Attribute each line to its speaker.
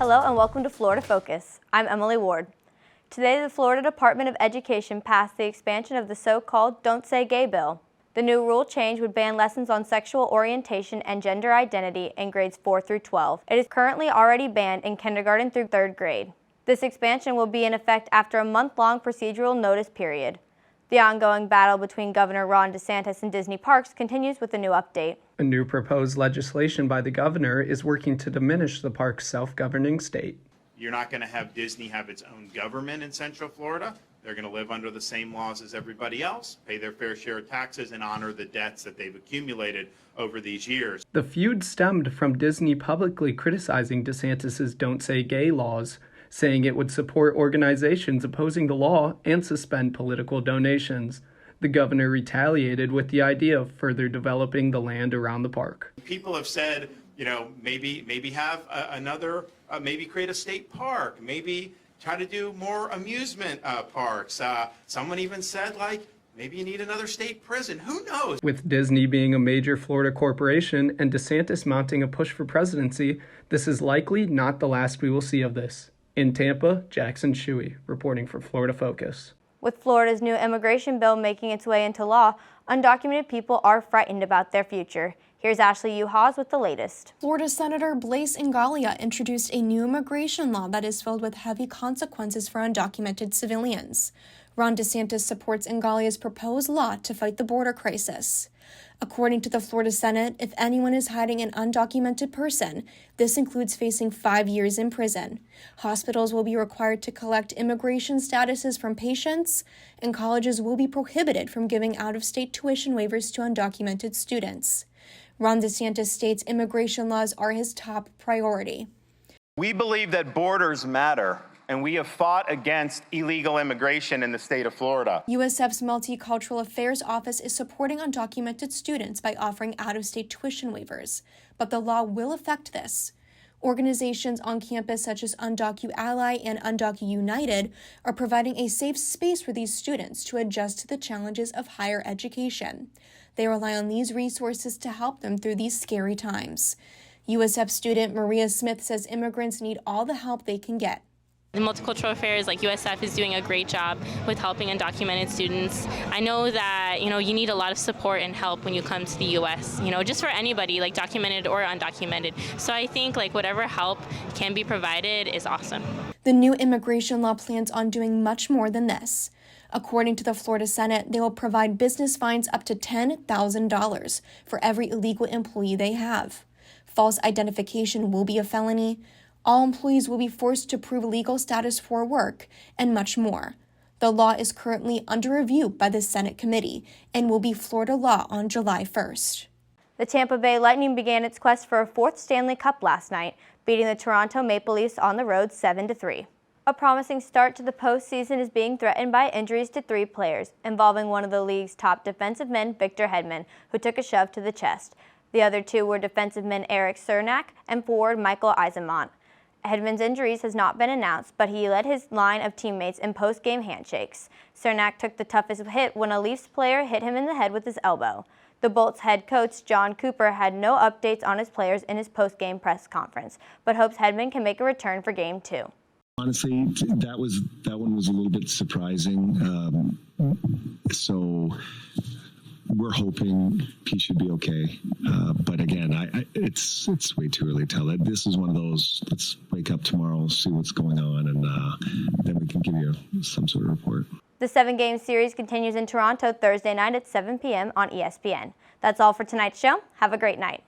Speaker 1: Hello and welcome to Florida Focus. I'm Emily Ward. Today, the Florida Department of Education passed the expansion of the so-called Don't Say Gay bill. The new rule change would ban lessons on sexual orientation and gender identity in grades 4 through 12. It is currently already banned in kindergarten through 3rd grade. This expansion will be in effect after a month-long procedural notice period. The ongoing battle between Governor Ron DeSantis and Disney Parks continues with a new update.
Speaker 2: A new proposed legislation by the governor is working to diminish the park's self-governing state.
Speaker 3: You're not going to have Disney have its own government in Central Florida. They're going to live under the same laws as everybody else, pay their fair share of taxes, and honor the debts that they've accumulated over these years.
Speaker 2: The feud stemmed from Disney publicly criticizing DeSantis's Don't Say Gay laws, saying it would support organizations opposing the law and suspend political donations. The governor retaliated with the idea of further developing the land around the park.
Speaker 3: People have said, maybe have maybe create a state park, maybe try to do more amusement parks. Someone even said, maybe you need another state prison. Who knows?
Speaker 2: With Disney being a major Florida corporation and DeSantis mounting a push for presidency, this is likely not the last we will see of this. In Tampa, Jackson Shewey, reporting for Florida Focus.
Speaker 1: With Florida's new immigration bill making its way into law, undocumented people are frightened about their future. Here's Ashleigh Yuhas with the latest.
Speaker 4: Florida Senator Blaise Ingoglia introduced a new immigration law that is filled with heavy consequences for undocumented civilians. Ron DeSantis supports Ingoglia's proposed law to fight the border crisis. According to the Florida Senate, if anyone is hiding an undocumented person, this includes facing 5 years in prison. Hospitals will be required to collect immigration statuses from patients, and colleges will be prohibited from giving out-of-state tuition waivers to undocumented students. Ron DeSantis states immigration laws are his top priority.
Speaker 5: We believe that borders matter, and we have fought against illegal immigration in the state of Florida.
Speaker 4: USF's Multicultural Affairs Office is supporting undocumented students by offering out-of-state tuition waivers, but the law will affect this. Organizations on campus such as Undocu Ally and Undocu United are providing a safe space for these students to adjust to the challenges of higher education. They rely on these resources to help them through these scary times. USF student Maria Smith says immigrants need all the help they can get.
Speaker 6: The Multicultural Affairs, like USF, is doing a great job with helping undocumented students. I know that, you need a lot of support and help when you come to the U.S., just for anybody, like documented or undocumented. So I think, whatever help can be provided is awesome.
Speaker 4: The new immigration law plans on doing much more than this. According to the Florida Senate, they will provide business fines up to $10,000 for every illegal employee they have. False identification will be a felony. All employees will be forced to prove legal status for work, and much more. The law is currently under review by the Senate committee and will be Florida law on July 1st.
Speaker 1: The Tampa Bay Lightning began its quest for a 4th Stanley Cup last night, beating the Toronto Maple Leafs on the road 7-3. A promising start to the postseason is being threatened by injuries to 3 players, involving one of the league's top defensive men, Victor Hedman, who took a shove to the chest. The other 2 were defensive men Eric Cernak and forward Michael Eyssimont. Hedman's injuries has not been announced, but he led his line of teammates in post-game handshakes. Cernak took the toughest hit when a Leafs player hit him in the head with his elbow. The Bolts head coach, John Cooper, had no updates on his players in his post-game press conference, but hopes Hedman can make a return for Game 2.
Speaker 7: Honestly, that one was a little bit surprising. So we're hoping he should be okay. But again, it's way too early to tell. This is one of those, let's wake up tomorrow, see what's going on, and then we can give you some sort of report.
Speaker 1: The 7-game series continues in Toronto Thursday night at 7 p.m. on ESPN. That's all for tonight's show. Have a great night.